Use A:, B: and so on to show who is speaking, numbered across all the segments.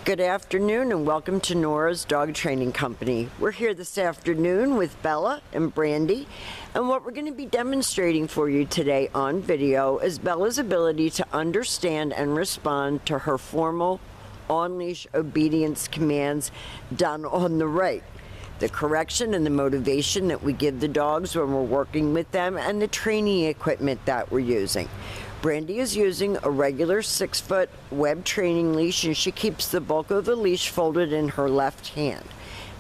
A: Good afternoon and welcome to Nora's Dog Training Company. We're here this afternoon with Bella and Brandy, and what we're going to be demonstrating for you today on video is Bella's ability to understand and respond to her formal on-leash obedience commands done on the right. The correction and the motivation that we give the dogs when we're working with them, and the training equipment that we're using. Brandy is using a regular 6-foot web training leash, and she keeps the bulk of the leash folded in her left hand.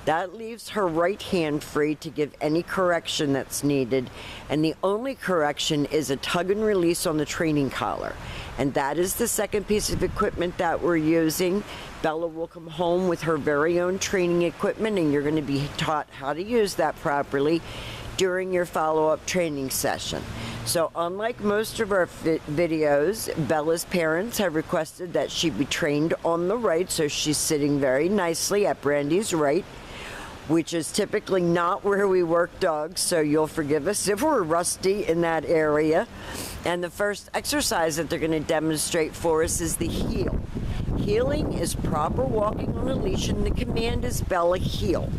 A: That leaves her right hand free to give any correction that's needed, and the only correction is a tug and release on the training collar. And that is the second piece of equipment that we're using. Bella will come home with her very own training equipment, and you're going to be taught how to use that properly during your follow-up training session. So unlike most of our videos, Bella's parents have requested that she be trained on the right, so she's sitting very nicely at Brandy's right, which is typically not where we work dogs, so you'll forgive us if we're rusty in that area. And the first exercise that they're going to demonstrate for us is the heel. Heeling is proper walking on a leash, and the command is Bella, heel.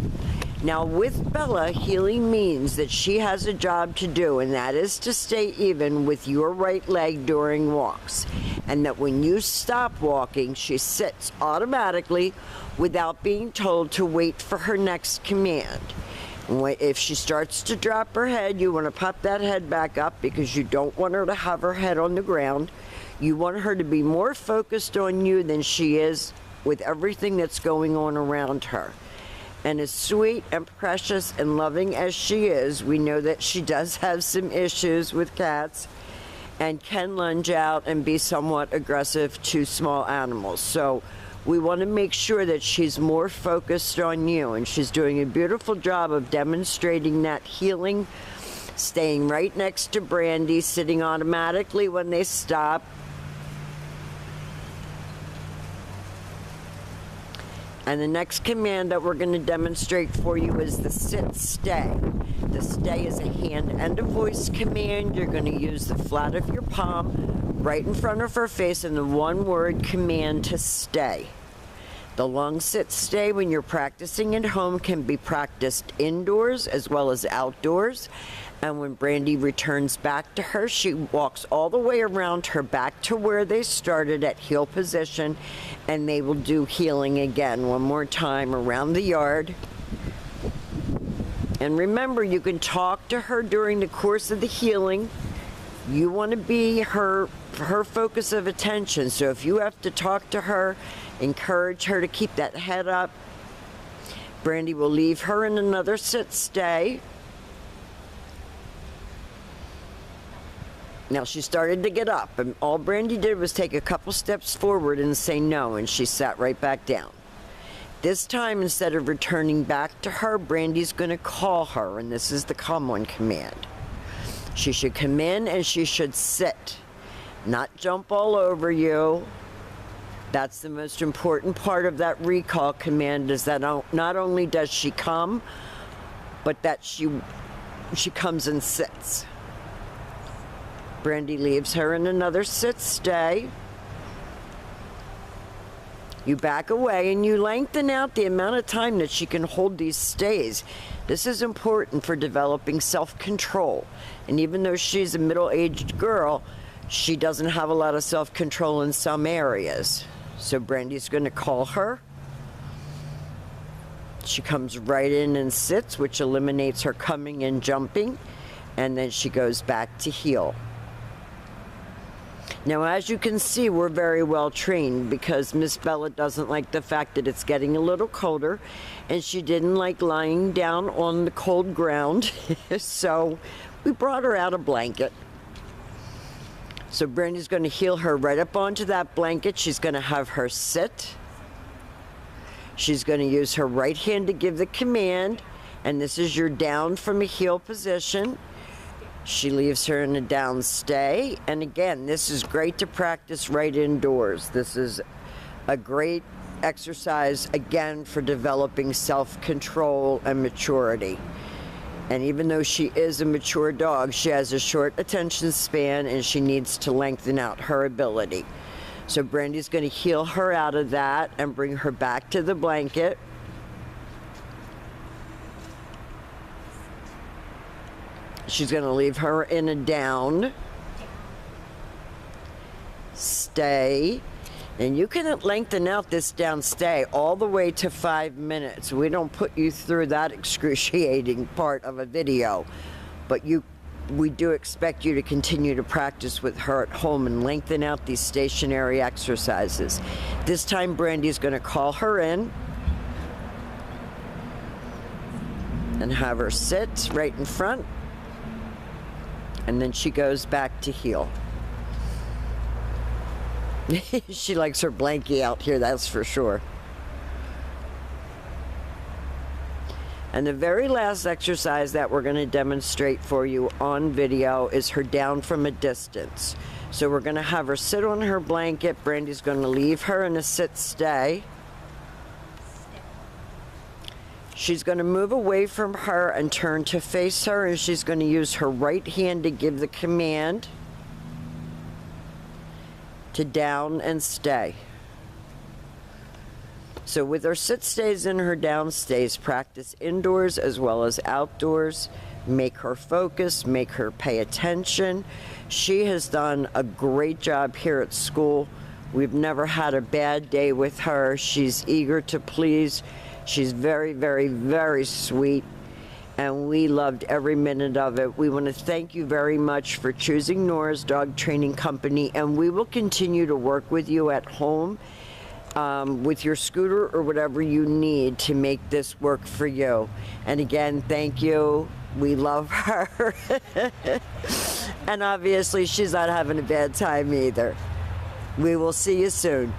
A: Now with Bella, heeling means that she has a job to do, and that is to stay even with your right leg during walks. And that when you stop walking, she sits automatically without being told to wait for her next command. If she starts to drop her head, you want to pop that head back up because you don't want her to have her head on the ground. You want her to be more focused on you than she is with everything that's going on around her. And as sweet and precious and loving as she is, we know that she does have some issues with cats and can lunge out and be somewhat aggressive to small animals. So we want to make sure that she's more focused on you, and she's doing a beautiful job of demonstrating that heeling, staying right next to Brandy, sitting automatically when they stop. And the next command that we're going to demonstrate for you is the sit-stay. The stay is a hand and a voice command. You're going to use the flat of your palm right in front of her face and the one-word command to stay. The long sit-stay when you're practicing at home can be practiced indoors as well as outdoors. And when Brandy returns back to her, she walks all the way around her back to where they started at heel position, and they will do heeling again one more time around the yard. And remember, you can talk to her during the course of the heeling. You want to be her focus of attention. So if you have to talk to her, encourage her to keep that head up. Brandy will leave her in another sit-stay. Now she started to get up, and all Brandy did was take a couple steps forward and say no, and she sat right back down. This time, instead of returning back to her, Brandy's going to call her, and this is the come on command. She should come in and she should sit, not jump all over you. That's the most important part of that recall command, is that not only does she come, but that she comes and sits. Brandy leaves her in another sit-stay. You back away and you lengthen out the amount of time that she can hold these stays. This is important for developing self-control. And even though she's a middle-aged girl, she doesn't have a lot of self-control in some areas. So Brandy's going to call her. She comes right in and sits, which eliminates her coming and jumping. And then she goes back to heel. Now, as you can see, we're very well trained because Miss Bella doesn't like the fact that it's getting a little colder, and she didn't like lying down on the cold ground. So we brought her out a blanket. So Brandy's going to heel her right up onto that blanket. She's going to have her sit. She's going to use her right hand to give the command, and this is your down from a heel position. She leaves her in a down stay, and again, this is great to practice right indoors. This is a great exercise, again, for developing self-control and maturity. And even though she is a mature dog, she has a short attention span, and she needs to lengthen out her ability. So Brandy's going to heel her out of that and bring her back to the blanket. She's going to leave her in a down. Stay. And you can lengthen out this down stay all the way to 5 minutes. We don't put you through that excruciating part of a video, but we do expect you to continue to practice with her at home and lengthen out these stationary exercises. This time Brandy's going to call her in and have her sit right in front, and then she goes back to heel. She likes her blankie out here, that's for sure. And the very last exercise that we're going to demonstrate for you on video is her down from a distance. So we're going to have her sit on her blanket. Brandy's going to leave her in a sit-stay. She's going to move away from her and turn to face her, and she's going to use her right hand to give the command to down and stay. So with her sit stays and her down stays, practice indoors as well as outdoors. Make her focus, make her pay attention. She has done a great job here at school. We've never had a bad day with her. She's eager to please. She's very, very, very sweet, and we loved every minute of it. We want to thank you very much for choosing Nora's Dog Training Company, and we will continue to work with you at home with your scooter or whatever you need to make this work for you. And again, thank you. We love her. And obviously she's not having a bad time either. We will see you soon.